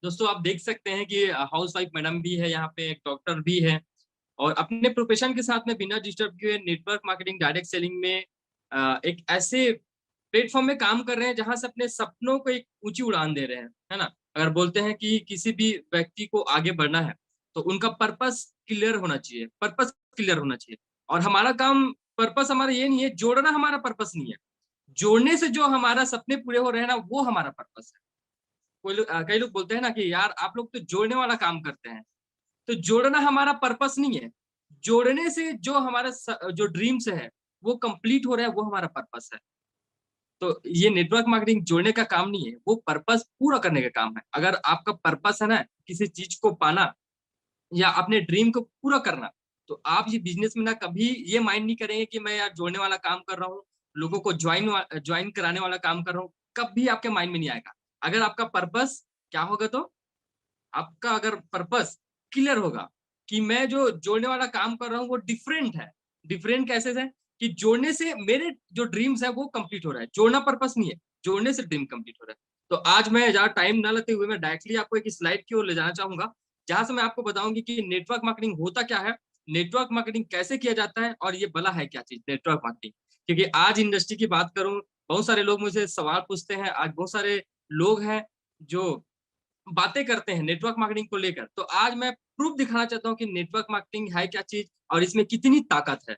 दोस्तों आप देख सकते हैं कि हाउस वाइफ मैडम भी है, यहाँ पे एक डॉक्टर भी है और अपने प्रोफेशन के साथ में बिना डिस्टर्ब किए नेटवर्क मार्केटिंग डायरेक्ट सेलिंग में एक ऐसे प्लेटफॉर्म में काम कर रहे हैं जहां से अपने सपनों को एक ऊंची उड़ान दे रहे हैं, है ना। अगर बोलते हैं कि किसी भी व्यक्ति को आगे बढ़ना है तो उनका पर्पस क्लियर होना चाहिए, पर्पस क्लियर होना चाहिए। और हमारा काम, पर्पस हमारा ये नहीं है, जोड़ना हमारा पर्पस नहीं है। जोड़ने से जो हमारा सपने पूरे हो रहे हैं ना, वो हमारा पर्पस है। कई लोग बोलते हैं ना कि यार आप लोग तो जोड़ने वाला काम करते हैं, तो जोड़ना हमारा पर्पस नहीं है। जोड़ने से जो हमारा जो ड्रीम्स है वो कंप्लीट हो रहा है, वो हमारा पर्पस है। तो ये नेटवर्क मार्केटिंग जोड़ने का काम नहीं है, वो पर्पस पूरा करने का काम है। अगर आपका पर्पस है ना किसी चीज को पाना या अपने ड्रीम को पूरा करना, तो आप ये बिजनेस में ना कभी ये माइंड नहीं करेंगे कि मैं यार जोड़ने वाला काम कर रहा हूँ, लोगों को ज्वाइन कराने वाला काम कर रहा हूँ। कभी आपके माइंड में नहीं आएगा। अगर आपका पर्पस क्या होगा, तो आपका अगर पर्पस क्लियर होगा कि मैं जो जोड़ने वाला काम कर रहा हूँ वो डिफरेंट है। डिफरेंट कैसे है कि जोड़ने से मेरे जो ड्रीम्स है वो कंप्लीट हो रहा है, जोड़ना पर्पस नहीं है, जोड़ने से ड्रीम कंप्लीट हो रहा है। तो आज मैं ज्यादा टाइम ना लेते हुए मैं डायरेक्टली आपको एक स्लाइड की ओर ले जाना चाहूंगा, जहां से मैं आपको बताऊंगी कि नेटवर्क मार्केटिंग होता क्या है, नेटवर्क मार्केटिंग कैसे किया जाता है और ये भला है क्या चीज नेटवर्क मार्केटिंग। क्योंकि आज इंडस्ट्री की बात करूं, बहुत सारे लोग मुझे सवाल पूछते हैं, आज बहुत सारे लोग हैं जो बातें करते हैं नेटवर्क मार्केटिंग को लेकर। तो आज मैं प्रूफ दिखाना चाहता हूँ कि नेटवर्क मार्केटिंग है क्या चीज और इसमें कितनी ताकत है।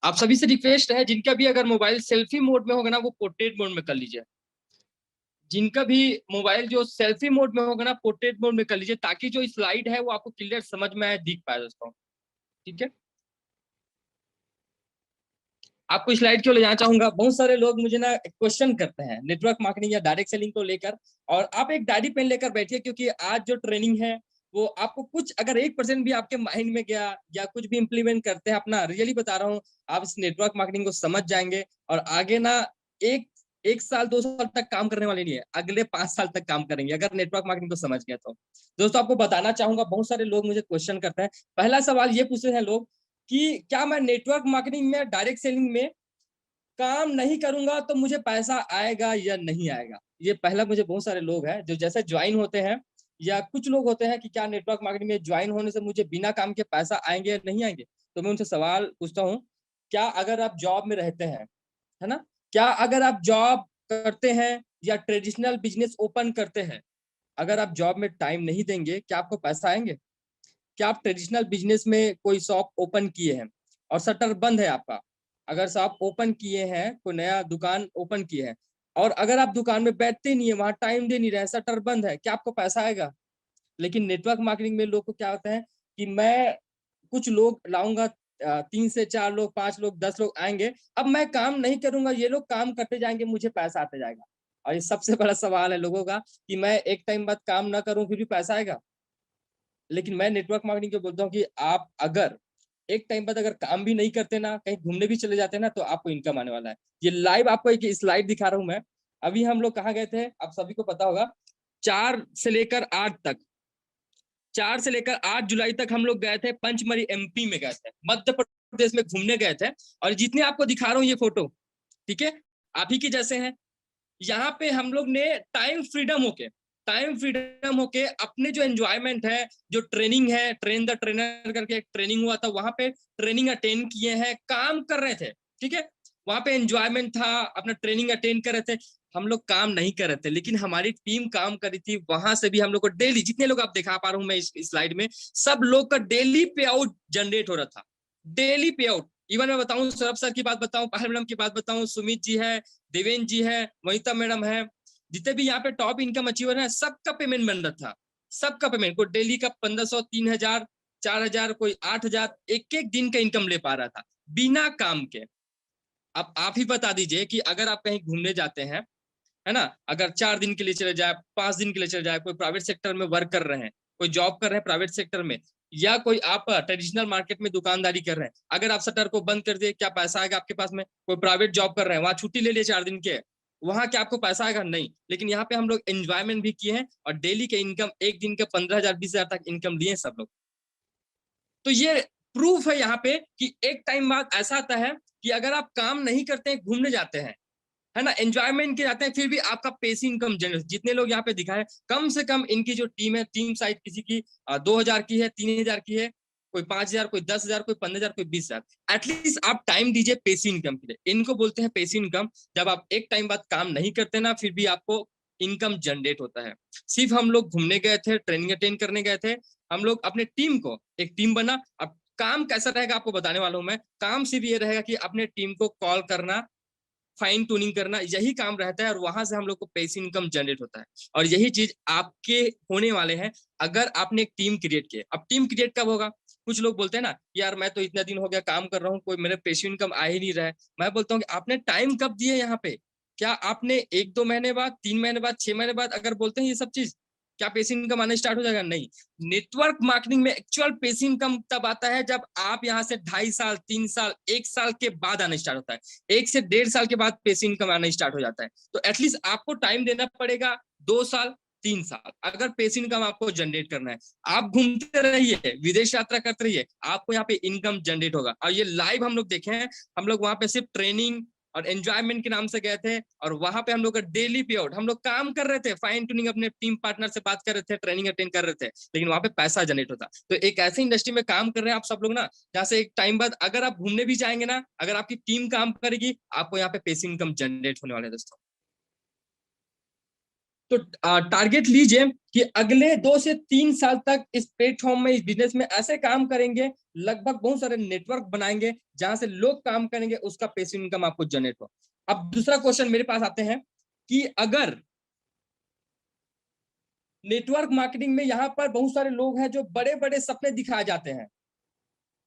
आप सभी से रिक्वेस्ट है, जिनका भी अगर मोबाइल सेल्फी मोड में होगा ना वो पोर्ट्रेट मोड में कर लीजिए। जिनका भी मोबाइल जो सेल्फी मोड में होगा ना पोर्ट्रेट मोड में कर लीजिए, ताकि जो स्लाइड है वो आपको क्लियर समझ में आए, दिख पाए दोस्तों। ठीक है, आपको स्लाइड क्यों ले जाना चाहूंगा। बहुत सारे लोग मुझे ना क्वेश्चन करते हैं नेटवर्क मार्केटिंग या डायरेक्ट सेलिंग को लेकर, और आप एक डायरी पेन लेकर बैठिए, क्योंकि आज जो ट्रेनिंग है वो आपको कुछ अगर 1% भी आपके माइंड में गया या कुछ भी इंप्लीमेंट करते हैं अपना, रियली बता रहा हूँ, आप इस नेटवर्क मार्केटिंग को समझ जाएंगे और आगे ना एक एक साल 2 साल तक काम करने वाले नहीं है, अगले 5 साल तक काम करेंगे अगर नेटवर्क मार्केटिंग को समझ गए तो। दोस्तों आपको बताना चाहूंगा, बहुत सारे लोग मुझे क्वेश्चन करते हैं। पहला सवाल ये पूछते हैं लोग कि क्या मैं नेटवर्क मार्केटिंग में, डायरेक्ट सेलिंग में काम नहीं करूंगा तो मुझे पैसा आएगा या नहीं आएगा। ये पहला, मुझे बहुत सारे लोग हैं जो जैसे ज्वाइन होते हैं, या कुछ लोग होते हैं कि क्या नेटवर्क मार्केटिंग में ज्वाइन होने से मुझे बिना काम के पैसा आएंगे या नहीं आएंगे। तो मैं उनसे सवाल पूछता हूँ, क्या अगर आप जॉब में रहते हैं, है ना, क्या अगर आप जॉब करते हैं या ट्रेडिशनल बिजनेस ओपन करते हैं, अगर आप जॉब में टाइम नहीं देंगे क्या आपको पैसा आएंगे। क्या आप ट्रेडिशनल बिजनेस में कोई शॉप ओपन किए हैं और शटर बंद है आपका, अगर शॉप ओपन किए हैं, कोई नया दुकान ओपन किए हैं, और अगर आप दुकान में बैठते नहीं है, वहां टाइम दे नहीं रहे, शटर बंद है, क्या आपको पैसा आएगा। लेकिन नेटवर्क मार्केटिंग में लोग को क्या होता है कि मैं कुछ लोग लाऊंगा, 3 से 4 लोग, 5 लोग, 10 लोग आएंगे, अब मैं काम नहीं करूंगा, ये लोग काम करते जाएंगे, मुझे पैसा आते जाएगा। और ये सबसे बड़ा सवाल है लोगों का कि मैं एक टाइम बाद काम ना करूं फिर भी पैसा आएगा। लेकिन मैं नेटवर्क मार्केटिंग को बोलता हूँ कि आप अगर एक टाइम बाद अगर काम भी नहीं करते ना, कहीं घूमने भी चले जाते ना, तो आपको इनकम आने वाला है। ये लाइव आपको एक स्लाइड दिखा रहा हूं मैं। अभी हम लोग कहाँ गए थे, आप सभी को पता होगा, 4 से लेकर 8 तक, 4 से लेकर 8 जुलाई तक हम लोग गए थे पंचमढ़ी एमपी में, गए थे मध्य प्रदेश में घूमने गए थे। और जितने आपको दिखा रहा हूँ ये फोटो, ठीक है, आप ही के जैसे हैं। यहाँ पे हम लोग ने टाइम फ्रीडम होके अपने जो एंजॉयमेंट है, जो ट्रेनिंग है, ट्रेन द ट्रेनर करके एक ट्रेनिंग हुआ था, वहां पे ट्रेनिंग अटेंड किए हैं, काम कर रहे थे। ठीक है, वहां पे एंजॉयमेंट था, अपना ट्रेनिंग अटेंड कर रहे थे। हम लोग काम नहीं कर रहे थे, लेकिन हमारी टीम काम करी थी। वहां से भी हम लोग को डेली, जितने लोग आप दिखा पा रहा हूं मैं इस स्लाइड में, सब लोग का डेली पे आउट जनरेट हो रहा था, डेली पे आउट। इवन मैं बताऊं, सौरभ सर की बात बताऊं, पहल मैडम की बात बताऊं, सुमित जी है, देवेंद्र जी है, वनिता मैडम है, जितने भी यहाँ पे टॉप इनकम अचीवर है, सबका पेमेंट बन रहा था। सबका पेमेंट, कोई डेली का 1500, 3000, 4000, कोई 8000, एक एक दिन का इनकम ले पा रहा था बिना काम के। अब आप ही बता दीजिए कि अगर आप कहीं घूमने जाते हैं, है ना, अगर 4 दिन के लिए चले जाए, 5 दिन के लिए चले जाए, कोई प्राइवेट सेक्टर में वर्क कर रहे हैं, कोई जॉब कर रहे हैं प्राइवेट सेक्टर में, या कोई आप ट्रेडिशनल मार्केट में दुकानदारी कर रहे हैं, अगर आप शटर को बंद कर दिए क्या पैसा आएगा आपके पास में। कोई प्राइवेट जॉब कर रहे हैं, वहां छुट्टी ले लिए 4 दिन के, वहां क्या आपको पैसा आएगा? नहीं। लेकिन यहाँ पे हम लोग एंजॉयमेंट भी किए हैं और डेली के इनकम, एक दिन के 15,000 20,000 तक इनकम लिए सब लोग। तो ये प्रूफ है यहाँ पे कि एक टाइम बाद ऐसा आता है कि अगर आप काम नहीं करते हैं, घूमने जाते हैं, है ना, एंजॉयमेंट के जाते हैं, फिर भी आपका पैसिव इनकम जनरेट, जितने लोग यहाँ पे दिखाए, कम से कम इनकी जो टीम है, टीम साइज किसी की 2,000 की है, 3,000 की है, कोई 5,000, कोई 10,000, कोई 15,000, कोई 20,000। एटलीस्ट आप टाइम दीजिए पैसिव इनकम के लिए। इनको बोलते हैं पैसिव इनकम। जब आप एक टाइम बाद काम नहीं करते ना, फिर भी आपको इनकम जनरेट होता है। सिर्फ हम लोग घूमने गए थे, ट्रेनिंग अटेंड करने गए थे, हम लोग अपने टीम को, एक टीम बना। अब काम कैसा रहेगा आपको बताने वाला हूं मैं। काम सिर्फ ये रहेगा कि अपने टीम को कॉल करना, फाइन ट्यूनिंग करना, यही काम रहता है और वहां से हम लोग को पैसिव इनकम जनरेट होता है। और यही चीज आपके होने वाले हैं अगर आपने एक टीम क्रिएट किया। अब टीम क्रिएट कब होगा? कुछ लोग बोलते हैं ना, यार मैं तो इतना दिन हो गया काम कर रहा हूँ, कोई मेरे पैसिव इनकम आ ही नहीं रहा है। मैं बोलता हूँ कि आपने टाइम कब दिए यहाँ पे? क्या आपने 1-2 महीने बाद, 3 महीने बाद, 6 महीने बाद अगर बोलते हैं ये सब चीज, क्या पैसिव इनकम आना स्टार्ट हो जाएगा? नहीं। नेटवर्क मार्केटिंग में एक्चुअल पैसिव इनकम तब आता है जब आप यहाँ से 2.5 साल, 3 साल, 1 साल के बाद आना स्टार्ट होता है। 1 से 1.5 साल के बाद पैसिव इनकम आना स्टार्ट हो जाता है। तो एटलीस्ट आपको टाइम देना पड़ेगा 2 साल, 3 साल, अगर पैसिव इनकम आपको जनरेट करना है। आप घूमते रहिए, विदेश यात्रा करते रहिए, आपको यहाँ पे इनकम जनरेट होगा। और ये लाइव हम लोग देखे हैं। हम लोग वहां पे सिर्फ ट्रेनिंग और एंजॉयमेंट के नाम से गए थे, और वहां पे हम लोग का डेली पे आउट, हम लोग काम कर रहे थे, फाइन ट्यूनिंग, अपने टीम पार्टनर से बात कर रहे थे, ट्रेनिंग अटेंड कर रहे थे, लेकिन वहां पे पैसा जनरेट होता। तो एक ऐसी इंडस्ट्री में काम कर रहे हैं आप सब लोग ना, जहाँ से एक टाइम बाद अगर आप घूमने भी जाएंगे ना, अगर आपकी टीम काम करेगी, आपको यहाँ पे पैसिव इनकम जनरेट होने वाले हैं दोस्तों। तो टारगेट लीजिए कि अगले 2 से 3 साल तक इस प्लेटफॉर्म में, इस बिजनेस में ऐसे काम करेंगे, लगभग बहुत सारे नेटवर्क बनाएंगे जहां से लोग काम करेंगे, उसका पैसिव इनकम आपको जनरेट हो। अब दूसरा क्वेश्चन मेरे पास आते हैं कि अगर नेटवर्क मार्केटिंग में यहाँ पर बहुत सारे लोग हैं जो बड़े बड़े सपने दिखाए जाते हैं,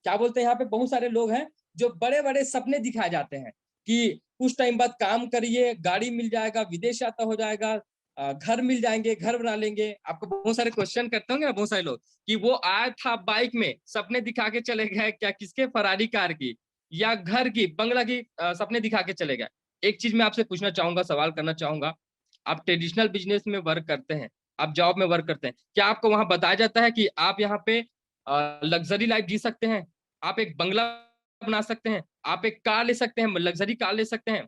क्या बोलते हैं, यहाँ पे बहुत सारे लोग हैं जो बड़े बड़े सपने दिखाए जाते हैं कि कुछ टाइम बाद काम करिए, गाड़ी मिल जाएगा, विदेश यात्रा हो जाएगा, घर मिल जाएंगे, घर बना लेंगे। आपको बहुत सारे क्वेश्चन करते होंगे ना बहुत सारे लोग कि वो आया था बाइक में, सपने दिखा के चले गए क्या, किसके, फरारी कार की या घर की, बंगला की, सपने दिखा के चले गए। एक चीज मैं आपसे पूछना चाहूंगा, सवाल करना चाहूंगा। आप ट्रेडिशनल बिजनेस में वर्क करते हैं, आप जॉब में वर्क करते हैं, क्या आपको वहां बताया जाता है कि आप यहाँ पे लग्जरी लाइफ जी सकते हैं, आप एक बंगला बना सकते हैं, आप एक कार ले सकते हैं, लग्जरी कार ले सकते हैं?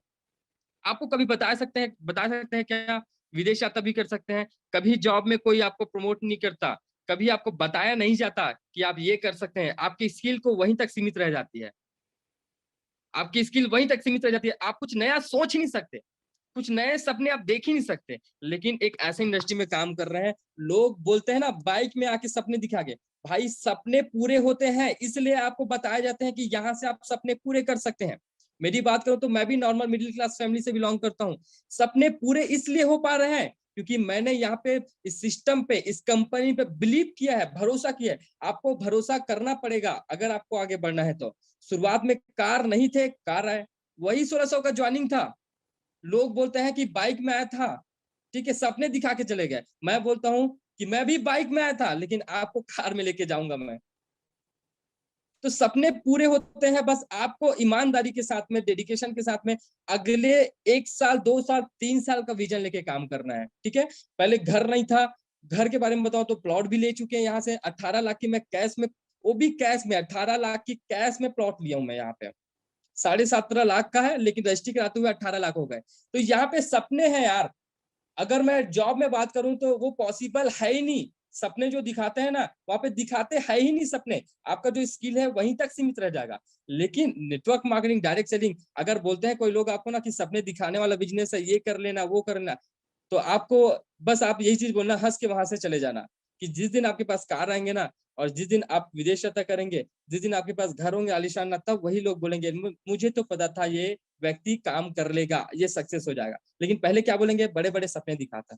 आपको कभी बता सकते हैं क्या विदेश यात्रा भी कर सकते हैं? कभी जॉब में कोई आपको प्रमोट नहीं करता, कभी आपको बताया नहीं जाता कि आप ये कर सकते हैं, आपकी स्किल को वहीं तक सीमित रह जाती है, आपकी स्किल वहीं तक सीमित रह जाती है, आप कुछ नया सोच ही नहीं सकते, कुछ नए सपने आप देख ही नहीं सकते। लेकिन एक ऐसे इंडस्ट्री में काम कर रहे हैं, लोग बोलते हैं ना बाइक में आके सपने दिखा के, भाई सपने पूरे होते हैं, इसलिए आपको बताए जाते हैं कि यहाँ से आप सपने पूरे कर सकते हैं। मेरी बात करूं तो मैं भी नॉर्मल मिडिल क्लास फैमिली से बिलोंग करता हूँ। सपने पूरे इसलिए हो पा रहे हैं क्योंकि मैंने यहाँ पे इस सिस्टम पे, इस कंपनी पे बिलीव किया है, भरोसा किया है। आपको भरोसा करना पड़ेगा अगर आपको आगे बढ़ना है तो। शुरुआत में कार नहीं थे, कार आए, वही 1600 का ज्वाइनिंग था। लोग बोलते हैं कि बाइक में आया था, ठीक है, सपने दिखा के चले गए। मैं बोलता हूं कि मैं भी बाइक में आया था, लेकिन आपको कार में लेके जाऊंगा मैं। तो सपने पूरे होते हैं, बस आपको ईमानदारी के साथ में, डेडिकेशन के साथ में अगले 1 साल, 2 साल, 3 साल का विजन लेके काम करना है, ठीक है। पहले घर नहीं था, घर के बारे में बताओ तो प्लॉट भी ले चुके हैं यहाँ से। 18 लाख की मैं कैश में, वो भी कैश में, 18 लाख की कैश में प्लॉट लिया हूं मैं यहाँ पे। 17.5 लाख का है, लेकिन रजिस्ट्री कराते हुए 18 लाख हो गए। तो यहाँ पे सपने हैं यार। अगर मैं जॉब में बात करूं तो वो पॉसिबल है ही नहीं। सपने जो दिखाते हैं ना, वहां पे दिखाते है ही नहीं सपने, आपका जो स्किल है वहीं तक सीमित रह जाएगा। लेकिन नेटवर्क मार्केटिंग, डायरेक्ट सेलिंग, अगर बोलते हैं कोई लोग आपको ना कि सपने दिखाने वाला बिजनेस है, ये कर लेना, वो कर लेना, तो आपको बस आप यही चीज बोलना, हंस के वहां से चले जाना कि जिस दिन आपके पास कार आएंगे ना, और जिस दिन आप विदेश यात्रा करेंगे, जिस दिन आपके पास घर होंगे आलिशान ना, तब वही लोग बोलेंगे मुझे तो पता था ये व्यक्ति काम कर लेगा, ये सक्सेस हो जाएगा। लेकिन पहले क्या बोलेंगे, बड़े बड़े सपने दिखाता।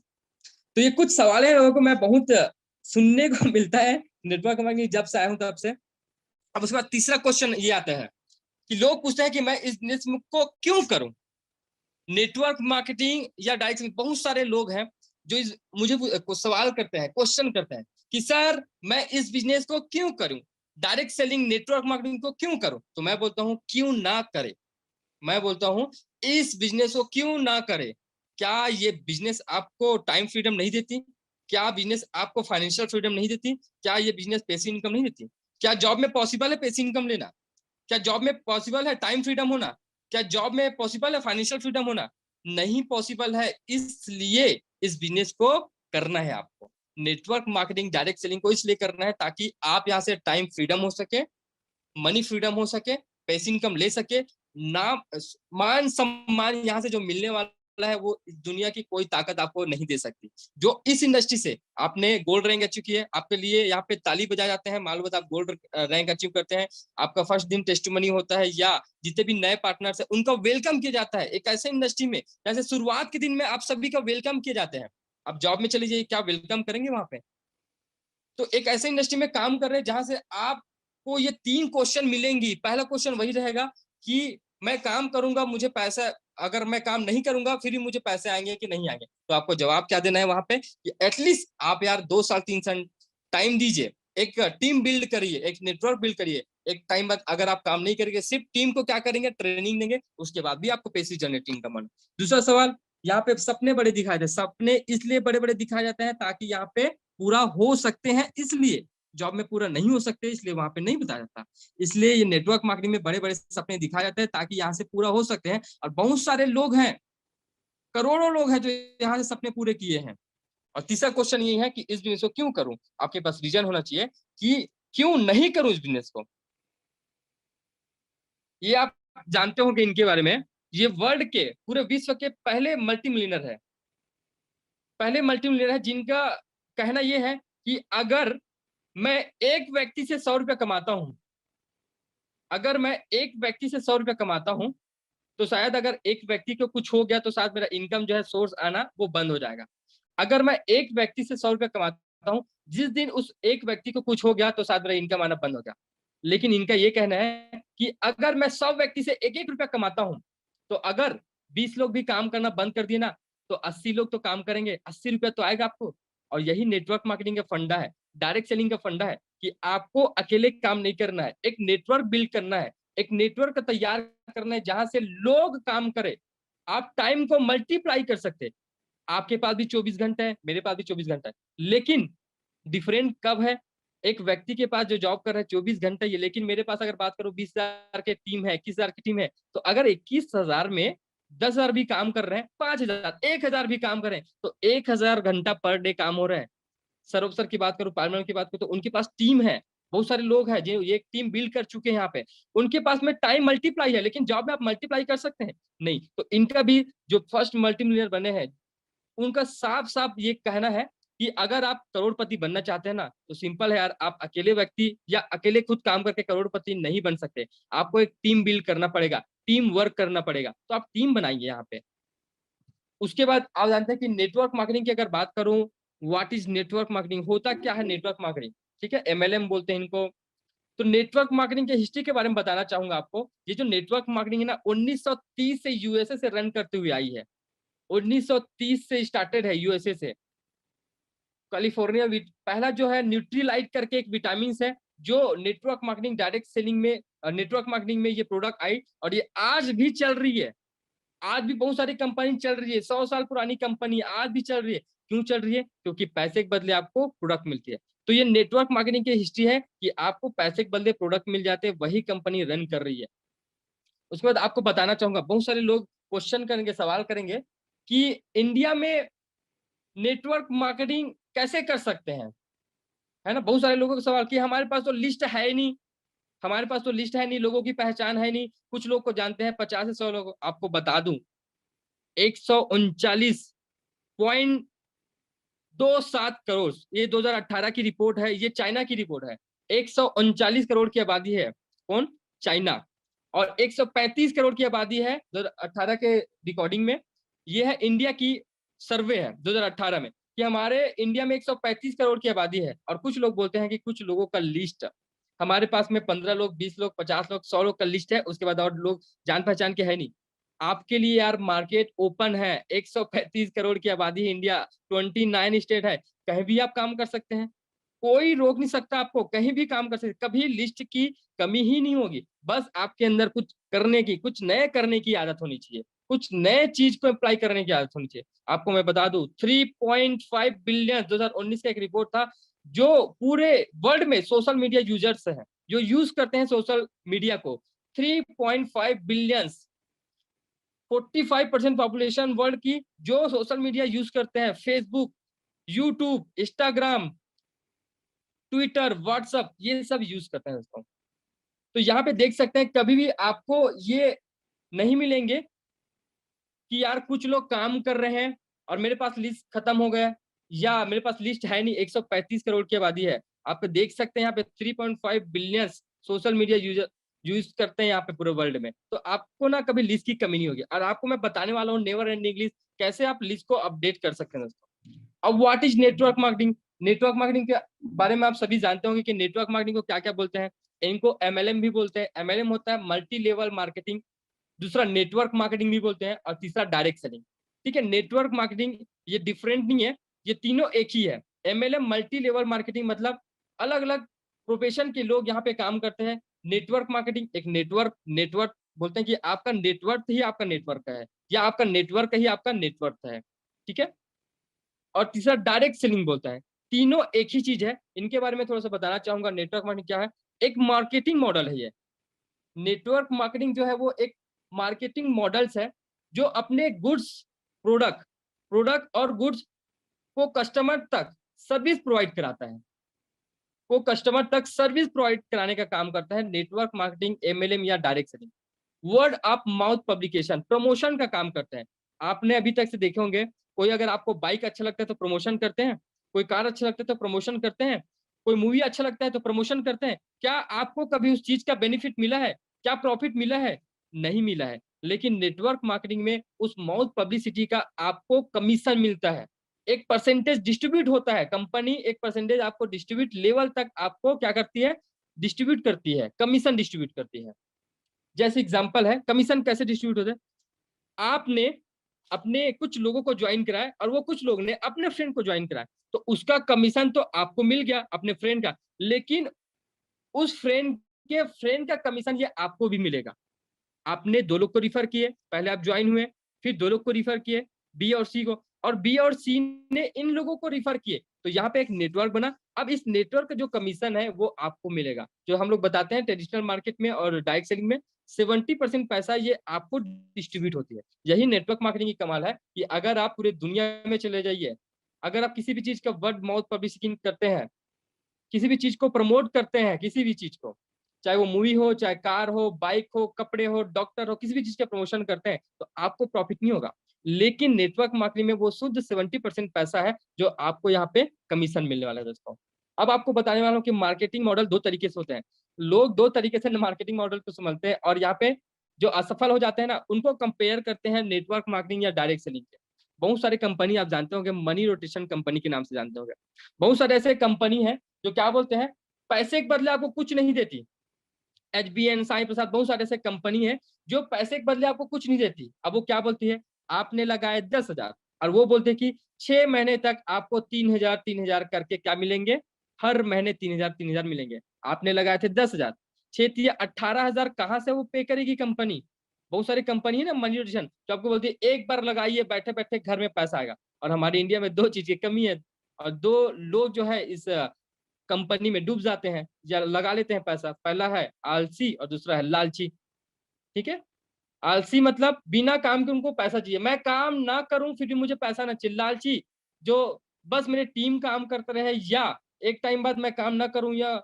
तो ये कुछ सवाल है लोगों को मैं बहुत सुनने को मिलता है नेटवर्क मार्केटिंग जब से आया हूं तब से। अब उसके बाद तीसरा क्वेश्चन ये आता है कि लोग पूछते हैं कि मैं इस बिजनेस को क्यों करूं, नेटवर्क मार्केटिंग या डायरेक्ट। बहुत सारे लोग हैं जो मुझे सवाल करते हैं, क्वेश्चन करते हैं कि सर मैं इस बिजनेस को क्यों करूं, डायरेक्ट सेलिंग, नेटवर्क मार्केटिंग को क्यों करूं? तो मैं बोलता हूं क्यों ना करे, मैं बोलता हूं इस बिजनेस को क्यों ना करे। क्या ये बिजनेस आपको टाइम फ्रीडम नहीं देती? क्या बिजनेस आपको फाइनेंशियल फ्रीडम नहीं देती? क्या ये बिजनेस पैसिव इनकम नहीं देती? क्या जॉब में पॉसिबल है पैसिव इनकम लेना? क्या जॉब में पॉसिबल है टाइम फ्रीडम होना? क्या जॉब में पॉसिबल है फाइनेंशियल फ्रीडम होना? नहीं पॉसिबल है, इसलिए इस बिजनेस को करना है आपको। नेटवर्क मार्केटिंग, डायरेक्ट सेलिंग को इसलिए करना है ताकि आप यहाँ से टाइम फ्रीडम हो सके, मनी फ्रीडम हो सके, पैसिव इनकम ले सके, नाम मान सम्मान यहाँ से जो मिलने वाला है वो इस दुनिया की कोई ताकत आपको नहीं दे सकती। जो इस इंडस्ट्री से आपने गोल्ड रैंक अचीव किया है, आपके लिए यहाँ पे ताली बजाए जाते हैं, मालूम आप गोल्ड रैंक अचीव करते हैं, आपका फर्स्ट दिन टेस्टिमनी होता है, या जितने भी नए पार्टनर्स है उनका वेलकम किया जाता है। एक ऐसे इंडस्ट्री में जैसे शुरुआत के दिन में आप सभी का वेलकम किए जाते हैं। आप जॉब में चले जाइए, क्या वेलकम करेंगे वहां पे? तो एक ऐसे इंडस्ट्री में काम कर रहे हैं जहां से आपको ये 3 क्वेश्चन मिलेंगी। पहला क्वेश्चन वही रहेगा कि मैं काम करूंगा, मुझे पैसा, अगर मैं काम नहीं करूंगा फिर भी मुझे पैसे आएंगे कि नहीं आएंगे? तो आपको जवाब क्या देना है वहां पे कि एटलीस्ट आप यार 2 साल 3 साल टाइम दीजिए, एक टीम बिल्ड करिए, एक नेटवर्क बिल्ड करिए। एक टाइम बाद अगर आप काम नहीं करेंगे, सिर्फ टीम को क्या करेंगे, ट्रेनिंग देंगे, उसके बाद भी आपको पैसे जनरेटिंग का मन। दूसरा सवाल, यहाँ पे सपने बड़े दिखाए थे। सपने इसलिए बड़े बड़े दिखाए जाते हैं ताकि यहाँ पे पूरा हो सकते हैं, इसलिए जॉब में पूरा नहीं हो सकते इसलिए वहां पे नहीं बताया जाता। इसलिए ये नेटवर्क मार्केटिंग में बड़े बड़े सपने दिखाए जाते हैं ताकि यहाँ से पूरा हो सकते हैं। और बहुत सारे लोग हैं, करोड़ों लोग हैं जो यहाँ से सपने पूरे किए हैं। और तीसरा क्वेश्चन ये है कि इस बिजनेस को क्यों करूं? आपके पास रीजन होना चाहिए कि क्यों नहीं करूं इस बिजनेस को। ये आप जानते होंगे इनके बारे में, ये वर्ल्ड के पूरे विश्व के पहले मल्टी मिलियनर है, पहले मल्टी मिलियनर है जिनका कहना यह है कि अगर मैं एक व्यक्ति से 100 रुपया कमाता हूं, अगर मैं एक व्यक्ति से 100 रुपया कमाता हूं, तो शायद अगर एक व्यक्ति को कुछ हो गया तो शायद मेरा इनकम जो है सोर्स आना वो बंद हो जाएगा। अगर मैं एक व्यक्ति से 100 रुपया कमाता हूं, जिस दिन उस एक व्यक्ति को कुछ हो गया तो शायद मेरा इनकम आना बंद हो गया। लेकिन इनका ये कहना है कि अगर मैं 100 व्यक्ति से एक एक रुपया कमाता हूं, तो अगर 20 लोग भी काम करना बंद कर दिए ना, तो 80 लोग तो काम करेंगे, 80 रुपया तो आएगा आपको। और यही नेटवर्क मार्केटिंग का फंडा है, डायरेक्ट सेलिंग का फंडा है कि आपको अकेले काम नहीं करना है, एक नेटवर्क बिल्ड करना है, एक नेटवर्क तैयार करना है जहां से लोग काम करे। आप टाइम को मल्टीप्लाई कर सकते हैं। आपके पास भी 24 घंटे है, मेरे पास भी 24 घंटा है, लेकिन डिफरेंट कब है? एक व्यक्ति के पास जो जॉब कर रहा है 24 घंटे ये, लेकिन मेरे पास अगर बात करूं 20,000 के टीम है, 21,000 की टीम है, तो अगर 21,000 में 10,000 भी काम कर रहे हैं, 5,000, 1,000 भी काम कर रहे हैं, तो 1,000 घंटा पर डे काम हो रहा है। सरोवर की बात करूं, पार्लमेंट की बात करूं, तो उनके पास टीम है, बहुत सारे लोग हैं जो ये टीम बिल्ड कर चुके हैं यहाँ पे, उनके पास में टाइम मल्टीप्लाई है। लेकिन जॉब में आप मल्टीप्लाई कर सकते हैं नहीं। तो इनका भी जो फर्स्ट मल्टी मिलियनर बने हैं, उनका साफ साफ ये कहना है कि अगर आप करोड़पति बनना चाहते हैं ना, तो सिंपल है यार, आप अकेले व्यक्ति या अकेले खुद काम करके करोड़पति नहीं बन सकते। आपको एक टीम बिल्ड करना पड़ेगा, टीम वर्क करना पड़ेगा, तो आप टीम बनाइए यहाँ पे। उसके बाद आप जानते हैं कि नेटवर्क मार्केटिंग की अगर बात करूं, व्हाट इज नेटवर्क मार्केटिंग, होता क्या है नेटवर्क मार्केटिंग? ठीक है, एमएलएम बोलते हैं इनको। तो नेटवर्क मार्केटिंग के हिस्ट्री के बारे में बताना चाहूंगा आपको। ये जो नेटवर्क मार्केटिंग है ना, 1930 से यूएसए से रन करते हुए आई है। 1930 से स्टार्टेड है यूएसए से। कैलिफोर्निया पहला जो है न्यूट्रीलाइट करके एक विटामिन है, जो नेटवर्क मार्केटिंग डायरेक्ट सेलिंग में, नेटवर्क मार्केटिंग में ये प्रोडक्ट आई, और ये आज भी चल रही है। आज भी बहुत सारी कंपनी चल रही है, 100 साल पुरानी कंपनी आज भी चल रही है। क्यों चल रही है? क्योंकि पैसे के बदले आपको प्रोडक्ट मिलती है। तो ये नेटवर्क मार्केटिंग की हिस्ट्री है कि आपको पैसे के बदले प्रोडक्ट मिल जाते हैं, वही कंपनी रन कर रही है। उसके बाद आपको बताना चाहूंगा, बहुत सारे लोग क्वेश्चन करेंगे, सवाल करेंगे कि इंडिया में नेटवर्क मार्केटिंग कैसे कर सकते हैं, है ना। बहुत सारे लोगों का सवाल कि हमारे पास तो लिस्ट है ही नहीं, हमारे पास तो लिस्ट है नहीं, लोगों की पहचान है नहीं, कुछ लोग को जानते हैं, 50 से 100 लोग। आपको बता दूं, 139.27 करोड़, ये 2018 की रिपोर्ट है, ये चाइना की रिपोर्ट है। 139 करोड़ की आबादी है, कौन? चाइना। और 135 करोड़ की आबादी है 2018 के रिकॉर्डिंग में। ये है इंडिया की सर्वे है 2018 में, कि हमारे इंडिया में 135 करोड़ की आबादी है। और कुछ लोग बोलते हैं कि कुछ लोगों का लिस्ट हमारे पास में 15 लोग, 20 लोग, 50 लोग, 100 लोग का लिस्ट है, उसके बाद और लोग जान पहचान के है नहीं। आपके लिए यार मार्केट ओपन है, 135 करोड़ की आबादी है इंडिया, 29 स्टेट है, कहीं भी आप काम कर सकते हैं, कोई रोक नहीं सकता आपको, कहीं भी काम कर सकते, कभी लिस्ट की कमी ही नहीं होगी। बस आपके अंदर कुछ करने की, कुछ नए करने की आदत होनी चाहिए। कुछ नए चीज को अप्लाई करने की आदत होनी चाहिए। आपको मैं बता दूं 3.5 बिलियन 2019 का एक रिपोर्ट था, जो पूरे वर्ल्ड में सोशल मीडिया यूजर्स हैं, जो यूज करते हैं सोशल मीडिया को, 3.5 बिलियन, 45% पॉपुलेशन वर्ल्ड की जो सोशल मीडिया यूज करते हैं, Facebook, YouTube, Instagram, Twitter, WhatsApp, ये सब यूज करते हैं दोस्तों। तो यहाँ पे देख सकते हैं कभी भी आपको ये नहीं मिलेंगे कि यार कुछ लोग काम कर रहे हैं और मेरे पास लिस्ट खत्म हो गया, या मेरे पास लिस्ट है नहीं, 135 करोड़ की आबादी है। आप देख सकते हैं यहाँ पे 3.5 billion social media user use करते हैं यहाँ पे पूरे वर्ल्ड में। तो आपको ना कभी लिस्ट की कमी नहीं होगी, और आपको मैं बताने वाला हूँ नेवर एंडिंग लिस्ट, कैसे आप लिस्ट को अपडेट कर सकते हैं दोस्तों। अब what is network marketing? Network marketing के बारे में आप सभी जानते होंगे कि नेटवर्क मार्केटिंग को क्या क्या बोलते हैं। इनको एमएलएम भी बोलते हैं। एमएलएम होता है मल्टी लेवल मार्केटिंग, दूसरा नेटवर्क मार्केटिंग भी बोलते हैं, और तीसरा डायरेक्ट सेलिंग। ठीक है, नेटवर्क मार्केटिंग ये डिफरेंट नहीं है, ये तीनों एक ही है। एमएलएम मल्टी लेवल मार्केटिंग मतलब अलग अलग प्रोफेशन के लोग यहाँ पे काम करते हैं। नेटवर्क मार्केटिंग एक नेटवर्क नेटवर्क बोलते हैं कि आपका नेटवर्क ही आपका नेटवर्क है, या आपका नेटवर्क ही आपका नेटवर्क है। ठीक है, और तीसरा डायरेक्ट सेलिंग बोलता है। तीनों एक ही चीज है। इनके बारे में थोड़ा सा बताना चाहूंगा। नेटवर्क मार्केटिंग क्या है? एक मार्केटिंग मॉडल है ये। नेटवर्क मार्केटिंग जो है वो एक मार्केटिंग मॉडल्स है, जो अपने गुड्स, प्रोडक्ट प्रोडक्ट और गुड्स को कस्टमर तक सर्विस प्रोवाइड कराता है, को कस्टमर तक सर्विस प्रोवाइड कराने का काम करता है नेटवर्क मार्केटिंग, एमएलएम या direct selling. Word of mouth publication, promotion का काम करते हैं। आपने अभी तक से देखे होंगे, कोई अगर आपको बाइक अच्छा लगता है तो प्रमोशन करते हैं, कोई कार अच्छा लगता है तो प्रमोशन करते हैं, कोई मूवी अच्छा लगता है तो प्रमोशन करते हैं। क्या आपको कभी उस चीज का बेनिफिट मिला है? क्या प्रॉफिट मिला है? नहीं मिला है। लेकिन नेटवर्क मार्केटिंग में उस माउथ पब्लिसिटी का आपको कमीशन मिलता है, एक परसेंटेज डिस्ट्रीब्यूट होता है। कंपनी एक परसेंटेज आपको डिस्ट्रीब्यूट लेवल तक आपको क्या करती है? डिस्ट्रीब्यूट करती है, कमीशन डिस्ट्रीब्यूट करती है। जैसे एग्जांपल है, कमीशन कैसे डिस्ट्रीब्यूट होता है? आपने अपने कुछ लोगों को ज्वाइन कराया और वो कुछ लोग ने अपने फ्रेंड को ज्वाइन कराया, तो उसका कमीशन तो आपको मिल गया अपने फ्रेंड का, लेकिन उस फ्रेंड के फ्रेंड का कमीशन ये आपको भी मिलेगा। आपने दो लोग को रिफर किए, पहले आप ज्वाइन हुए, फिर दो लोग को रिफर किए, बी और सी को, और बी और सी ने इन लोगों को रिफर किए, तो यहाँ पे एक नेटवर्क बना। अब इस नेटवर्क का जो कमीशन है वो आपको मिलेगा। जो हम लोग बताते हैं ट्रेडिशनल मार्केट में और डायरेक्ट सेलिंग में 70% पैसा ये आपको डिस्ट्रीब्यूट होती है। यही नेटवर्क मार्केटिंग की कमाल है कि अगर आप पूरे दुनिया में चले जाइए, अगर आप किसी भी चीज का वर्ड माउथ पब्लिसिटी करते हैं, किसी भी चीज को प्रमोट करते हैं, किसी भी चीज को, चाहे वो मूवी हो, चाहे कार हो, बाइक हो, कपड़े हो, डॉक्टर हो, किसी भी चीज का प्रमोशन करते हैं, तो आपको प्रॉफिट नहीं होगा। लेकिन नेटवर्क मार्केटिंग में वो शुद्ध 70% पैसा है जो आपको यहाँ पे कमीशन मिलने वाला है दोस्तों। अब आपको बताने वाला हूँ कि मार्केटिंग मॉडल दो तरीके से होते हैं। लोग दो तरीके से मार्केटिंग मॉडल को समझते हैं, और यहाँ पे जो असफल हो जाते हैं ना, उनको कंपेयर करते हैं नेटवर्क मार्केटिंग या डायरेक्ट सेलिंग से। बहुत सारे कंपनी आप जानते होंगे, मनी रोटेशन कंपनी के नाम से जानते होंगे। बहुत सारे ऐसे कंपनी है जो क्या बोलते हैं, पैसे के बदले आपको कुछ नहीं देती। एचबीएन, साई प्रसाद, बहुत सारे ऐसे कंपनी है जो पैसे के बदले आपको कुछ नहीं देती। अब वो क्या बोलती है, आपने लगाए 10,000, और वो बोलते हैं कि 6 महीने तक आपको 3,000 3,000 करके क्या मिलेंगे, हर महीने 3,000 3,000 मिलेंगे। आपने लगाए थे 10,000, 18,000 कहाँ से वो पे करेगी कंपनी? बहुत सारी कंपनी है ना मनी रोटेशन, जो आपको बोलती है एक बार लगाइए, बैठे बैठे घर में पैसा आएगा। और हमारे इंडिया में दो चीज की कमी है, और दो लोग जो है इस कंपनी में डूब जाते हैं या लगा लेते हैं पैसा। पहला है आलसी और दूसरा है लालची। ठीक है, आलसी मतलब बिना काम के उनको पैसा चाहिए, मैं काम ना करूं फिर भी मुझे पैसा ना चाहिए। लालची जो बस मेरे टीम काम करते रहे, या एक टाइम बाद मैं काम ना करूं, या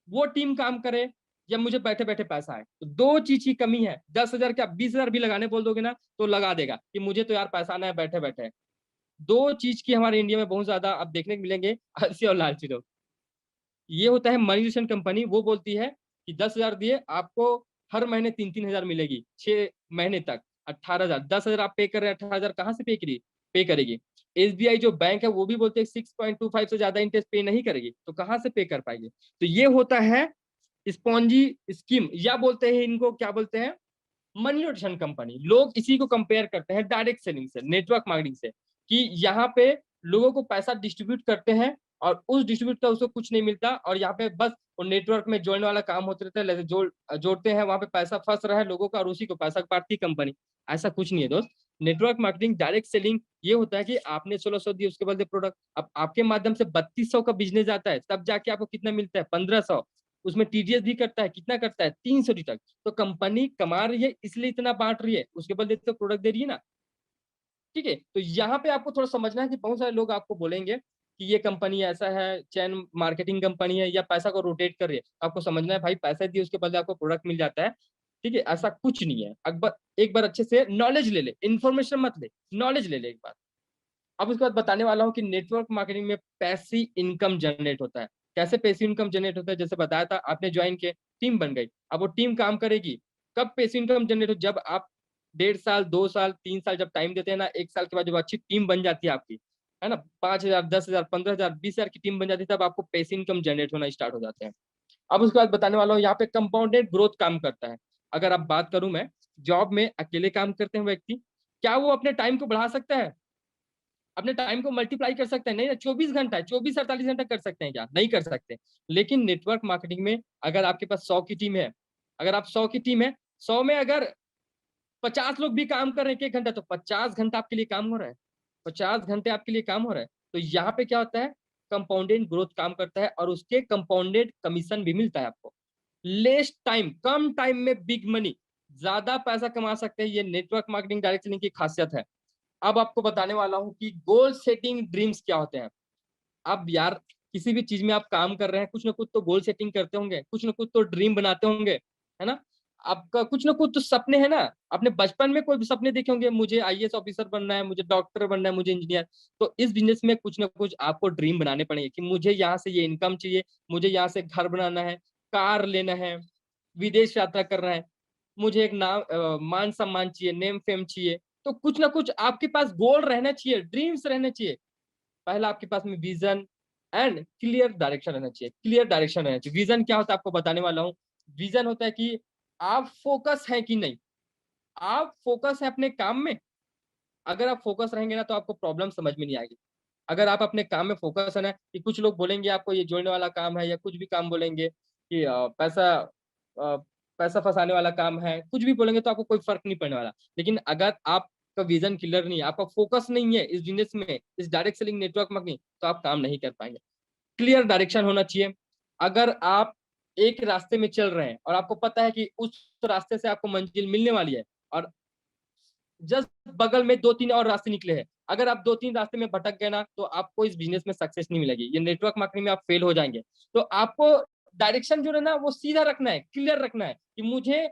वो टीम काम करे, या मुझे बैठे बैठे पैसा आए। तो दो चीज की कमी है। 10,000 क्या 20,000 भी लगाने बोल दोगे ना तो लगा देगा कि मुझे तो यार पैसा आना है बैठे बैठे। दो चीज की हमारे इंडिया में बहुत ज्यादा अब देखने को मिलेंगे, आलसी और लालची लोग। ये होता है मनी कंपनी, वो बोलती है कि 10,000 दिए आपको हर महीने 3-3 हजार मिलेगी 6 महीने तक। 18,000, 10,000 आप पे कर रहे हैं, 18,000 कहाँ से पे करेगी? एसबीआई जो बैंक है वो भी बोलते हैं 6.25 से ज्यादा इंटरेस्ट पे नहीं करेगी, तो कहाँ से पे कर पाएगी? तो ये होता है स्पॉन्जी स्कीम, या बोलते हैं इनको क्या बोलते हैं, मनी रोटेशन कंपनी। लोग इसी को कंपेयर करते हैं डायरेक्ट सेलिंग से, नेटवर्क मार्केटिंग से, कि यहाँ पे लोगों को पैसा डिस्ट्रीब्यूट करते हैं और उस डिस्ट्रीब्यूटर का उसको कुछ नहीं मिलता, और यहाँ पे बस वो नेटवर्क में जोड़ने वाला काम होते रहता है, जैसे जोड़ते हैं, वहां पे पैसा फंस रहा है लोगों का और उसी को पैसा काटती कंपनी। ऐसा कुछ नहीं है दोस्त। नेटवर्क मार्केटिंग, डायरेक्ट सेलिंग ये होता है कि आपने 1600 दिए, उसके बदले प्रोडक्ट, अब आपके माध्यम से 3200 का बिजनेस आता है, तब जाके आपको कितना मिलता है, 1500। उसमें टीडीएस भी करता है, कितना करता है, 300 तक। तो कंपनी कमा रही है इसलिए इतना बांट रही है, उसके बदले तो प्रोडक्ट दे रही है ना। ठीक है, तो यहाँ पे आपको थोड़ा समझना है कि बहुत सारे लोग आपको बोलेंगे कि ये कंपनी ऐसा है, चैन मार्केटिंग कंपनी है, या पैसा को रोटेट कर रही है। आपको समझना है भाई, पैसा दिए उसके बदले आपको प्रोडक्ट मिल जाता है। ठीक है, ऐसा कुछ नहीं है। अकबर एक बार अच्छे से नॉलेज ले ले, इन्फॉर्मेशन मत ले, नॉलेज ले ले एक बार। अब उसके बाद बताने वाला हूँ कि नेटवर्क मार्केटिंग में पैसिव इनकम जनरेट होता है। कैसे पैसिव इनकम जनरेट होता है? जैसे बताया था, आपने ज्वाइन किया, टीम बन गई, अब वो टीम काम करेगी। कब पैसिव इनकम जनरेट हो? जब आप 1.5 साल, 2 साल, 3 साल जब टाइम देते हैं ना, 1 साल के बाद जब अच्छी टीम बन जाती है आपकी, है ना, 5,000, 10,000, 15,000, 20,000 की टीम बन जाती है, तब आपको पैसिव इनकम जनरेट होना स्टार्ट हो जाते हैं। अब उसके बाद बताने वाला हूँ, यहाँ पे कंपाउंडेड ग्रोथ काम करता है। अगर आप बात करूं मैं, जॉब में अकेले काम करते हैं व्यक्ति, क्या वो अपने टाइम को बढ़ा सकता है? अपने टाइम को मल्टीप्लाई कर सकते हैं? नहीं ना। 24 घंटा है, 24 48 घंटा कर सकते हैं क्या? नहीं कर सकते। लेकिन नेटवर्क मार्केटिंग में अगर आपके पास 100 की टीम है, अगर आप 100 की टीम है, 100 में अगर 50 लोग भी काम कर रहे हैं 1 घंटा, तो 50 घंटा आपके लिए काम हो रहा है। 50 घंटे आपके लिए काम हो रहा है। तो यहाँ पे क्या होता है, कंपाउंडेड ग्रोथ काम करता है, और उसके कंपाउंडेड कमीशन भी मिलता है आपको। लेस टाइम, कम टाइम में बिग मनी, ज्यादा पैसा कमा सकते हैं। ये नेटवर्क मार्केटिंग डायरेक्ट सेलिंग की खासियत है। अब आपको बताने वाला हूं कि गोल सेटिंग ड्रीम्स क्या होते हैं। अब यार, किसी भी चीज में आप काम कर रहे हैं, कुछ ना कुछ तो गोल सेटिंग करते होंगे, कुछ ना कुछ तो ड्रीम बनाते होंगे, है ना। आपका कुछ ना कुछ तो सपने हैं ना। अपने बचपन में कोई भी सपने देखे होंगे, मुझे आईएएस ऑफिसर बनना है, मुझे डॉक्टर बनना है, मुझे इंजीनियर। तो इस बिजनेस में कुछ ना कुछ आपको ड्रीम बनाने पड़ेंगे कि मुझे यहाँ से ये इनकम चाहिए, मुझे यहाँ से घर बनाना है, कार लेना है, विदेश यात्रा करना है, मुझे एक नाम मान सम्मान चाहिए, नेम फेम चाहिए। तो कुछ ना कुछ आपके पास गोल रहना चाहिए, ड्रीम्स रहने चाहिए। पहला आपके पास में विजन एंड क्लियर डायरेक्शन रहना चाहिए। क्लियर डायरेक्शन रहना चाहिए। विजन क्या होता है आपको बताने वाला हूँ। विजन होता है कि आप फोकस हैं कि नहीं, आप फोकस है अपने काम में। अगर आप फोकस रहेंगे ना, तो आपको प्रॉब्लम समझ में नहीं आएगी। अगर आप अपने काम में फोकस है ना, कि कुछ लोग बोलेंगे आपको ये जोड़ने वाला काम है, या कुछ भी काम बोलेंगे कि अ, पैसा फंसाने वाला काम है, कुछ भी बोलेंगे तो आपको कोई फर्क नहीं पड़ने वाला। लेकिन अगर आपका विजन क्लियर नहीं है, आपका फोकस नहीं है इस बिजनेस में, इस डायरेक्ट सेलिंग नेटवर्क मार्केटिंग, तो आप काम नहीं कर पाएंगे। क्लियर डायरेक्शन होना चाहिए। अगर आप एक रास्ते में चल रहे हैं और आपको पता है कि उस रास्ते से आपको मंजिल मिलने वाली है, और जस्ट बगल में 2 3 और रास्ते निकले हैं, अगर आप 2 3 रास्ते में भटक गए ना, तो आपको इस बिजनेस में सक्सेस नहीं मिलेगी। ये नेटवर्क मार्केटिंग में आप फेल हो जाएंगे। तो आपको डायरेक्शन जो है ना, वो सीधा रखना है, क्लियर रखना है कि मुझे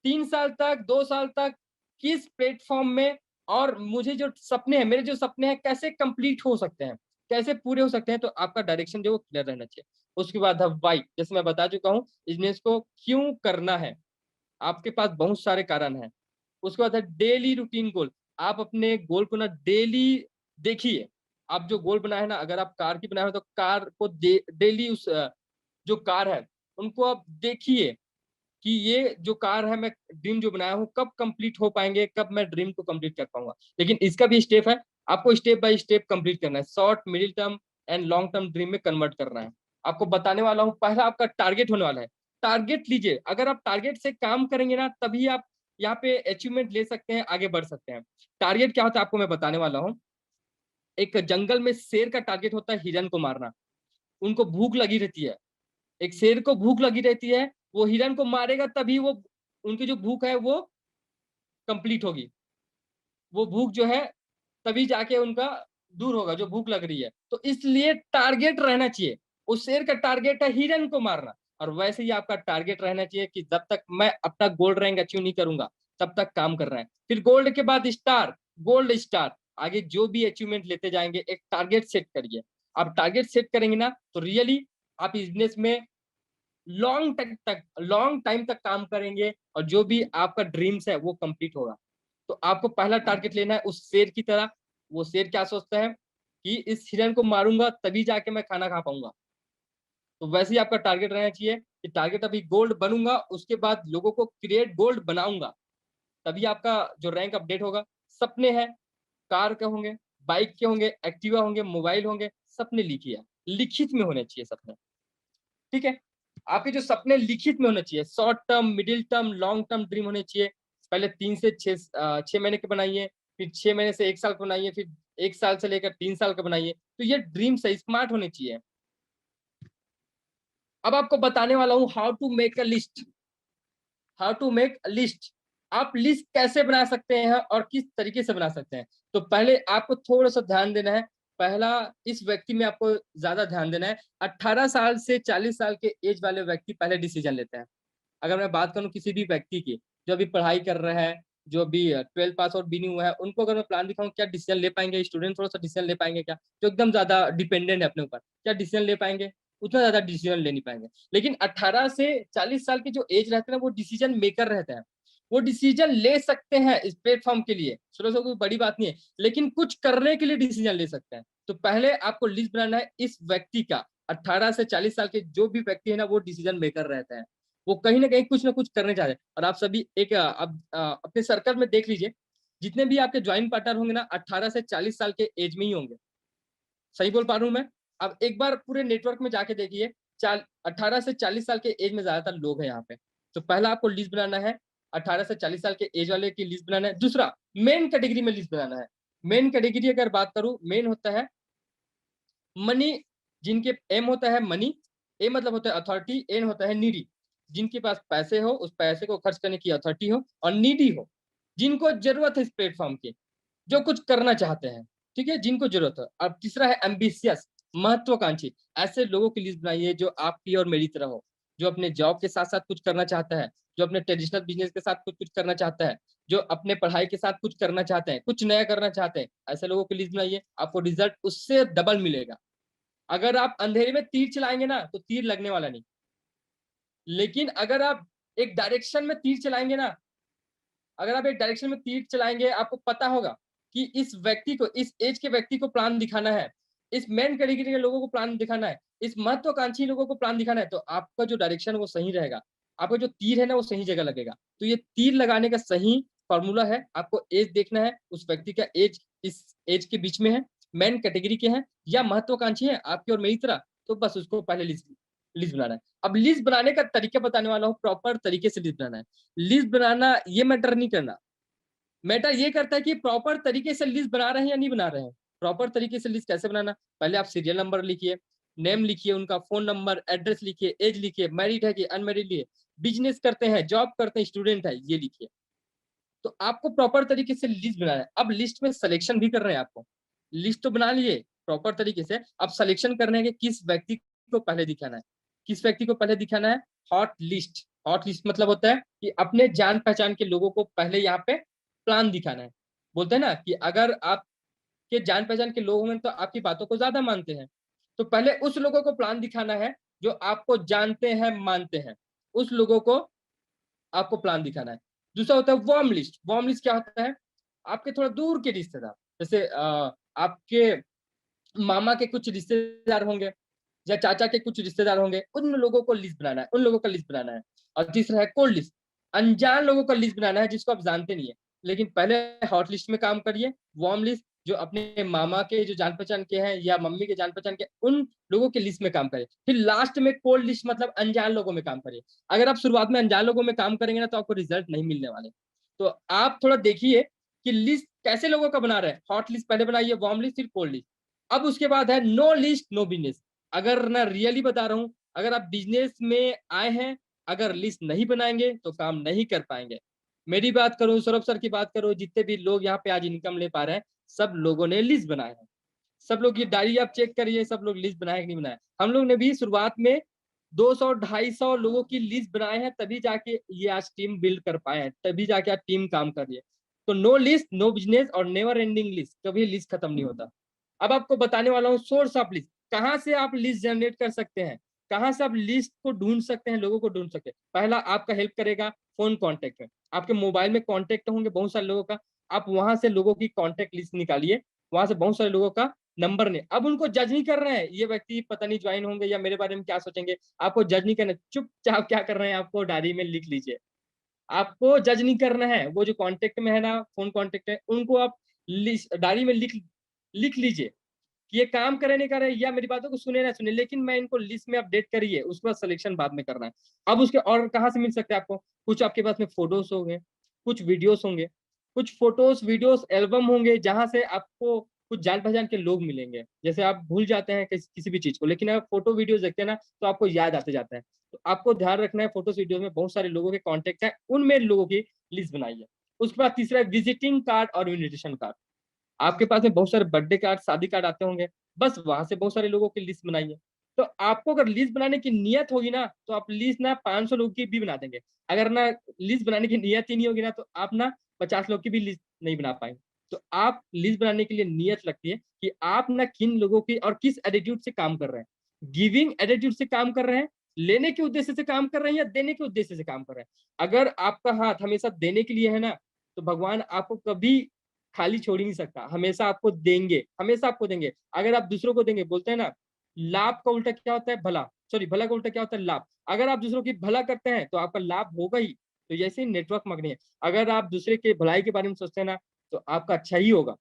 3 साल तक, 2 साल तक किस प्लेटफॉर्म में, और मुझे जो सपने हैं, मेरे जो सपने हैं कैसे कंप्लीट हो सकते हैं, कैसे पूरे हो सकते हैं। तो आपका डायरेक्शन जो क्लियर रहना चाहिए। उसके बाद वाई, जैसे मैं बता चुका हूँ, बिजनेस को क्यों करना है, आपके पास बहुत सारे कारण हैं। उसके बाद है डेली रूटीन गोल। आप अपने गोल को ना डेली देखिए। आप जो गोल बनाए हैं ना, अगर आप कार की बनाए हो तो कार को डेली उस जो कार है उनको आप देखिए कि ये जो कार है, मैं ड्रीम जो बनाया हूँ कब कंप्लीट हो पाएंगे, कब मैं ड्रीम को कंप्लीट कर पाऊंगा। लेकिन इसका भी स्टेप है, आपको स्टेप बाय स्टेप कंप्लीट करना है। Short, middle term and long term dream में कन्वर्ट करना है। आपको बताने वाला हूँ, पहला आपका टारगेट होने वाला है। टारगेट लीजिए। अगर आप टारगेट से काम करेंगे ना, तभी आप यहाँ पे अचीवमेंट ले सकते हैं, आगे बढ़ सकते हैं। टारगेट क्या होता है आपको मैं बताने वाला हूँ। एक जंगल में शेर का टारगेट होता है हिरन को मारना। उनको भूख लगी रहती है, एक शेर को भूख लगी रहती है, वो हिरन को मारेगा तभी वो, उनकी जो भूख है वो कंप्लीट होगी। वो भूख जो है तभी जाके उनका दूर होगा, जो भूख लग रही है। तो इसलिए टारगेट रहना चाहिए। उस शेर का टारगेट है हिरन को मारना, और वैसे ही आपका टारगेट रहना चाहिए कि जब तक मैं अपना गोल्ड रैंक अचीव नहीं करूंगा, तब तक काम कर रहे हैं। फिर गोल्ड के बाद स्टार, गोल्ड स्टार, आगे जो भी अचीवमेंट लेते जाएंगे। एक टारगेट सेट करिए। आप टारगेट सेट करेंगे ना, तो रियली आप बिजनेस में लॉन्ग टाइम तक काम करेंगे, और जो भी आपका ड्रीम्स है वो कंप्लीट होगा। तो आपको पहला टारगेट लेना है उस शेर की तरह। वो शेर क्या सोचता है कि इस हिरन को मारूंगा तभी जाके मैं खाना खा पाऊंगा। तो वैसे ही आपका टारगेट रहना चाहिए कि टारगेट अभी गोल्ड बनूंगा, उसके बाद लोगों को क्रिएट गोल्ड बनाऊंगा, तभी आपका जो रैंक अपडेट होगा। सपने हैं, कार के होंगे, बाइक के होंगे, एक्टिवा होंगे, मोबाइल होंगे, सपने लिखिए। लिखित में होने चाहिए सपने, ठीक है। आपके जो सपने लिखित में होने चाहिए, short term, middle term, long term dream होने चाहिए। पहले 3 से 6 महीने के बनाइए, फिर 6 महीने से 1 साल का बनाइए, फिर 1 साल से लेकर 3 साल का बनाइए। तो ये ड्रीम से स्मार्ट होने चाहिए। अब आपको बताने वाला हूँ how to make a list. How to make a list, आप लिस्ट कैसे बना सकते हैं और किस तरीके से बना सकते हैं। तो पहले आपको थोड़ा सा ध्यान देना है। पहला, इस व्यक्ति में आपको ज्यादा ध्यान देना है। 18 साल से 40 साल के एज वाले व्यक्ति पहले डिसीजन लेते हैं। अगर मैं बात करूं किसी भी व्यक्ति की जो अभी पढ़ाई कर रहा है, जो अभी 12th पास आउट भी नहीं हुआ है, उनको अगर मैं प्लान दिखाऊं क्या डिसीजन ले पाएंगे स्टूडेंट, थोड़ा सा डिसीजन ले पाएंगे क्या, जो एकदम ज्यादा डिपेंडेंट है अपने ऊपर, क्या डिसीजन ले पाएंगे? उतना ज्यादा डिसीजन ले नहीं पाएंगे। लेकिन 18 से 40 साल के जो एज रहते हैं ना, वो डिसीजन मेकर रहते हैं। वो डिसीजन ले सकते हैं इस प्लेटफॉर्म के लिए, चलो कोई बड़ी बात नहीं है, लेकिन कुछ करने के लिए डिसीजन ले सकते हैं। तो पहले आपको लिस्ट बनाना है इस व्यक्ति का। 18 से 40 साल के जो भी व्यक्ति है ना, वो डिसीजन मेकर रहते हैं। वो कहीं ना कुछ करने चाह रहे हैं। और आप सभी एक अब अपने सर्कल में देख लीजिए, जितने भी आपके ज्वाइंट पार्टनर होंगे ना, 18 से 40 साल के एज में ही होंगे। सही बोल पा रहा हूं मैं? अब एक बार पूरे नेटवर्क में जाके देखिए, 18 से 40 साल के एज में ज्यादातर लोग हैं यहाँ पे। तो पहला आपको लिस्ट बनाना है, 18 से 40 साल के एज वाले की लिस्ट बनाना है। दूसरा, मेन कैटेगरी में लिस्ट बनाना है। मेन कैटेगरी अगर बात करूं, मेन होता है मनी, जिनके एम होता है मनी, ए मतलब होता है अथॉरिटी, एन होता है नीडी, जिनके पास पैसे हो, उस पैसे को खर्च करने की अथॉरिटी हो, और नीडी हो, जिनको जरूरत है इस प्लेटफॉर्म की, जो कुछ करना चाहते हैं, ठीक है, जिनको जरूरत है। अब तीसरा है एम्बिशियस, महत्वाकांक्षी। ऐसे लोगों की लिस्ट बनाइए जो आपकी और मेरी तरह हो, जो अपने जॉब के साथ साथ कुछ करना चाहता है, जो अपने ट्रेडिशनल बिजनेस के साथ कुछ कुछ करना चाहता है, जो अपने पढ़ाई के साथ कुछ करना चाहते हैं, कुछ नया करना चाहते हैं। ऐसे लोगों की लिस्ट बनाइए, आपको रिजल्ट उससे डबल मिलेगा। अगर आप अंधेरे में तीर चलाएंगे ना, तो तीर लगने वाला नहीं। लेकिन अगर आप एक डायरेक्शन में तीर चलाएंगे ना, अगर आप एक डायरेक्शन में तीर चलाएंगे, आपको पता होगा कि इस व्यक्ति को, इस एज के व्यक्ति को प्लान दिखाना है, इस मेन कैटेगरी के लोगों को प्लान दिखाना है, इस महत्वाकांक्षी लोगों को प्लान दिखाना है, तो आपका जो डायरेक्शन वो सही रहेगा। आपका जो तीर है ना, वो सही जगह लगेगा। तो ये तीर लगाने का सही फॉर्मूला है, आपको एज देखना है, उस व्यक्ति का एज इस एज के बीच में है, मेन कैटेगरी के हैं या महत्वाकांक्षी है आपकी और मेरी तरह, तो बस उसको पहले लिस्ट लिस्ट बनाना है। अब लिस्ट बनाने का तरीका बताने वाला हूँ, प्रॉपर तरीके से लिस्ट बनाना है। लिस्ट बनाना ये मैटर नहीं करना, मैटर ये करता है कि प्रॉपर तरीके से लिस्ट बना रहे हैं या नहीं बना रहे हैं। प्रॉपर तरीके से लिस्ट कैसे बनाना? पहले आप सीरियल नंबर लिखिए, नेम लिखिए, उनका फोन नंबर, एड्रेस लिखिए, एज लिखिए, मैरिड है कि अनमैरिड लिए, बिजनेस करते हैं, जॉब करते हैं, स्टूडेंट है, ये लिखिए। तो आपको प्रॉपर तरीके से लिस्ट बनाना है। अब लिस्ट में सिलेक्शन भी कर रहे हैं आपको। लिस्ट तो बना लिए प्रॉपर तरीके से, अब सिलेक्शन करने हैं कि किस व्यक्ति को पहले दिखाना है। किस व्यक्ति को पहले दिखाना है? Hot list. हॉट लिस्ट मतलब होता है कि अपने जान पहचान के लोगों को पहले यहाँ पे प्लान दिखाना है। बोलते हैं ना कि अगर आपके जान पहचान के लोग होंगे तो आपकी बातों को ज्यादा मानते हैं। तो पहले उस लोगों को प्लान दिखाना है जो आपको जानते हैं, मानते हैं, उस लोगों को आपको प्लान दिखाना है। दूसरा होता है वार्म लिस्ट। वार्म लिस्ट क्या होता है? आपके थोड़ा दूर के रिश्तेदार, जैसे आपके मामा के कुछ रिश्तेदार होंगे या चाचा के कुछ रिश्तेदार होंगे, उन लोगों को लिस्ट बनाना है, उन लोगों का लिस्ट बनाना है। और तीसरा है कोल्ड लिस्ट, अनजान लोगों का लिस्ट बनाना है जिसको आप जानते नहीं है। लेकिन पहले हॉट लिस्ट में काम करिए, वार्म लिस्ट जो अपने मामा के जो जान पहचान के हैं या मम्मी के जान पहचान के, उन लोगों के लिस्ट में काम करें। फिर लास्ट में कोल्ड लिस्ट मतलब अनजान लोगों में काम करिए। अगर आप शुरुआत में अनजान लोगों में काम करेंगे ना, तो आपको रिजल्ट नहीं मिलने वाले। तो आप थोड़ा देखिए कि लिस्ट कैसे लोगों का बना रहे हैं। हॉट लिस्ट पहले बनाइए, वार्म लिस्ट, फिर कोल्ड लिस्ट। अब उसके बाद है नो लिस्ट नो बिजनेस। अगर ना रियली बता रहा हूं, अगर आप बिजनेस में आए हैं, अगर लिस्ट नहीं बनाएंगे तो काम नहीं कर पाएंगे। मेरी बात करूं, सौरभ सर की बात करूं, जितने भी लोग यहाँ पे आज इनकम ले पा रहे हैं, सब लोगों ने लिस्ट बनाए हैं। सब लोग ये डायरी आप चेक करिए, सब लोग लिस्ट बनाए कि नहीं बनाए। हम लोग ने भी शुरुआत में 200-250 लोगों की लिस्ट बनाए हैं, तभी जाके ये आज टीम बिल्ड कर पाए हैं, तभी जाके आज टीम काम कर रही है। तो नो लिस्ट नो बिजनेस और नेवर एंडिंग लिस्ट, कभी लिस्ट खत्म नहीं होता। अब आपको बताने वाला हूँ सोर्स ऑफ लिस्ट, कहाँ से आप लिस्ट जनरेट कर सकते हैं, कहाँ से आप लिस्ट को ढूंढ सकते हैं, लोगों को ढूंढ सकते हैं। पहला आपका हेल्प करेगा फोन कॉन्टेक्ट में। आपके मोबाइल में कॉन्टेक्ट होंगे बहुत सारे लोगों का, आप वहां से लोगों की कॉन्टेक्ट लिस्ट निकालिए, वहां से बहुत सारे लोगों का नंबर ने। अब उनको जज नहीं कर रहे हैं, ये व्यक्ति पता नहीं ज्वाइन होंगे या मेरे बारे में क्या सोचेंगे, आपको जज नहीं करना। चुपचाप क्या कर रहे हैं, आपको डायरी में लिख लीजिए। आपको जज नहीं करना है, वो जो कांटेक्ट में है ना, फोन कांटेक्ट है, उनको आप डायरी में लिख लिख लीजिए कि ये काम करे नहीं करे, या मेरी बातों को सुने ना सुने, लेकिन मैं इनको लिस्ट में अपडेट करिए, उसके बाद सिलेक्शन बाद में करना है। अब उसके और कहाँ से मिल सकते हैं आपको? कुछ आपके पास में फोटोज होंगे, कुछ वीडियोस होंगे, कुछ फोटोज वीडियोस एल्बम होंगे, जहां से आपको कुछ जान पहचान के लोग मिलेंगे। जैसे आप भूल जाते हैं किसी भी चीज को, लेकिन आप फोटो वीडियोस देखते हैं ना, तो आपको याद आते जाता है। तो आपको ध्यान रखना है, फोटोज वीडियो में बहुत सारे लोगों के कॉन्टेक्ट है, उनमें लोगों की लिस्ट बनाइए। उसके बाद तीसरा विजिटिंग कार्ड और इन्विटेशन कार्ड। आपके पास में बहुत सारे बर्थडे कार्ड, शादी कार्ड आते होंगे, बस वहां से बहुत सारे लोगों की लिस्ट बनाइए। तो आपको अगर लिस्ट बनाने की नियत होगी ना, तो आप लिस्ट ना 500 लोगों की भी बना देंगे। अगर ना लिस्ट बनाने की नियत ही नहीं होगी ना, तो आप ना 50 लोग की भी लिस्ट नहीं बना पाएंगे। तो आप लिस्ट बनाने के लिए नियत रखिए कि आप ना किन लोगों की और किस एटीट्यूड से काम कर रहे हैं। गिविंग एटीट्यूड से काम कर रहे हैं, लेने के उद्देश्य से काम कर रहे हैं, या देने के उद्देश्य से काम कर रहे हैं। अगर आपका हाथ हमेशा देने के लिए है ना, तो भगवान आपको कभी खाली छोड़ ही नहीं सकता, हमेशा आपको देंगे, हमेशा आपको देंगे। अगर आप दूसरों को देंगे, बोलते हैं ना, लाभ का उल्टा क्या होता है? भला। सॉरी, भला का उल्टा क्या होता है? लाभ। अगर आप दूसरों की भला करते हैं तो आपका लाभ होगा ही। तो जैसे ही नेटवर्क मार्केटिंग है, अगर आप दूसरे के भलाई के बारे में सोचते हैं ना, तो आपका अच्छा ही होगा।